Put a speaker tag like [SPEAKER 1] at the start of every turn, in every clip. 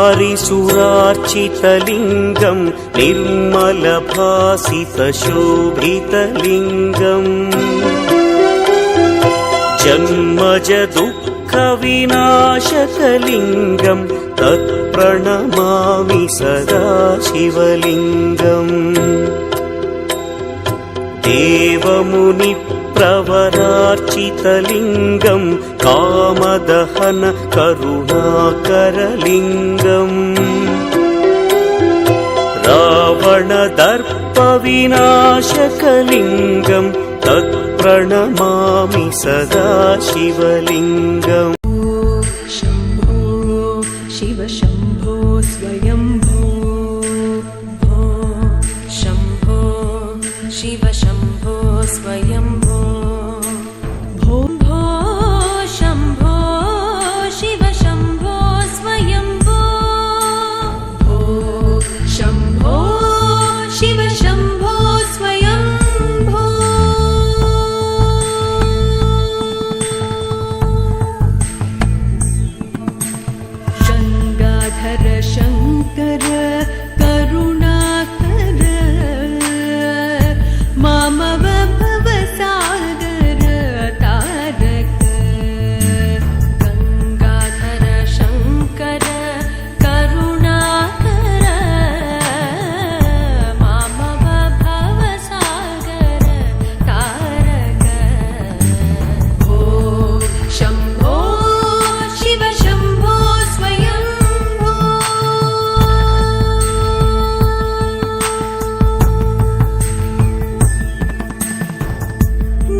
[SPEAKER 1] हरिसुरार्चितलिङ्गं निर्मलभासितशोभितलिङ्गम् जन्मजदुःखविनाशकलिङ्गं तत्प्रणमामि सदा शिवलिङ्गम् देवमुनिप्रवरार्चितलिङ्गं कामदहन करुणाकरलिङ्गम् रावणदर्पविनाशकलिङ्गं तत्प्रणमामि सदा शिवलिङ्गम्
[SPEAKER 2] शम्भो शिव शम्भो स्वयम्भो शम्भो शिव शम्भो स्वयम्भो भो शम्भो शिव शम्भो स्वयम्भो भो शम्भो शिव शम्भो स्वयम्भो गङ्गाधर शङ्कर करुणाकर मामव भवसागर तारक गङ्गाधर शङ्कर करुणाकर मामव भवसागर तारक भो शम्भो शिव शम्भो स्वयम्भो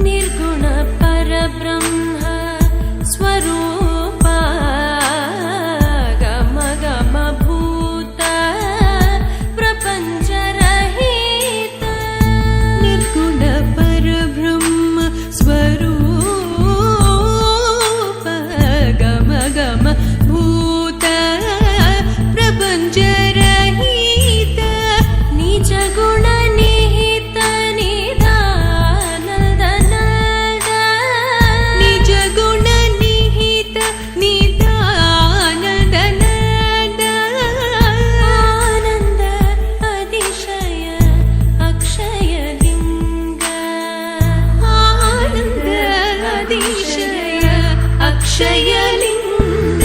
[SPEAKER 2] निर्गुण परब्रह्म स्वरूप गम गम भूत प्रपञ्चरहित निर्गुण परब्रह्म स्वरूप गम गम भूत प्रपञ्चरहित निज गुण निहित निदानद निज गुण निहित निदानद आनन्द अतिशय अक्षय लिङ्ग आनन्द अतिशय अक्षय लिङ्ग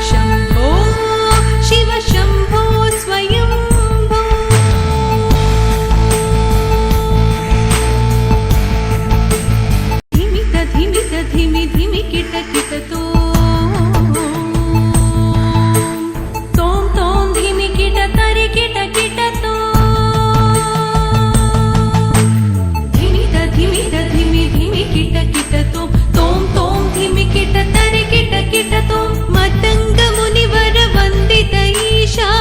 [SPEAKER 2] शम्भो शिव शम्भो स्वयम्भो धिमित धिमित धिमि धिमि किट किट तोम तोम धिमि किट तरि किट किट धिमित धिमित धिमि धिमि किट किट तोम तोम धिमि किट तरि किट किट मतंग मुनिवर वंदित ईशा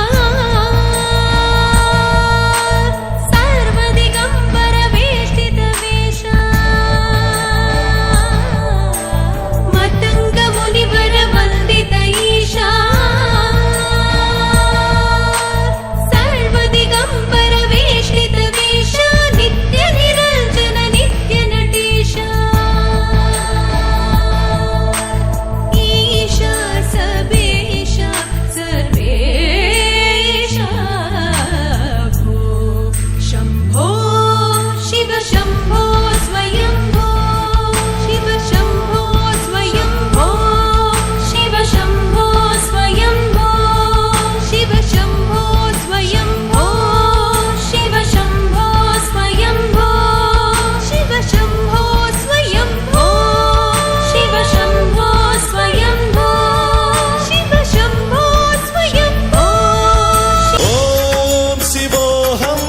[SPEAKER 2] सर्वदिगंबर वेष्टित वेशा मतंग मुनिवर वंदित ईशा सर्वदिगंबर वेष्टित वेशा नित्य निरंजन नित्य नटेशा ईशा सबेशा सर्वेशा भो शम्भो शिव शम्भो स्वयम्भो शिव शम्भो स्वयम्भो शिव शम्भो स्वयम्भो शिव शम्भो स्वयम्भो शिव शम्भो स्वयम्भो शिव शम्भो स्वयम्भो शिव शम्भो स्वयम्भो शिव शम्भो स्वयम्भो
[SPEAKER 3] ॐ शिवोऽहं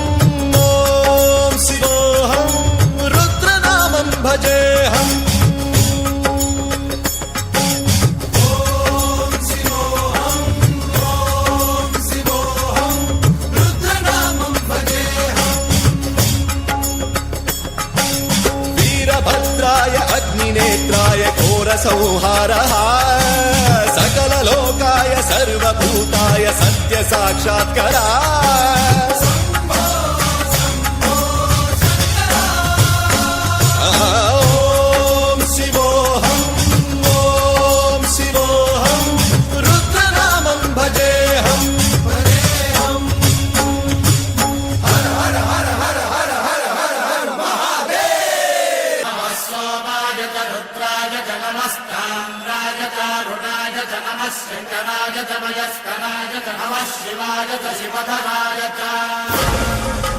[SPEAKER 3] रुद्रनामं भजेऽहम् वीरभद्राय अग्निनेत्राय घोरसंहारः सकललोकाय सर्वभूताय सत्यसाक्षात्करा ॐ शिवोऽहं रुद्रनामं भजेऽहम्
[SPEAKER 4] శంకరాయ च मयस्कराय च नमः शिवाय च शिवधराय च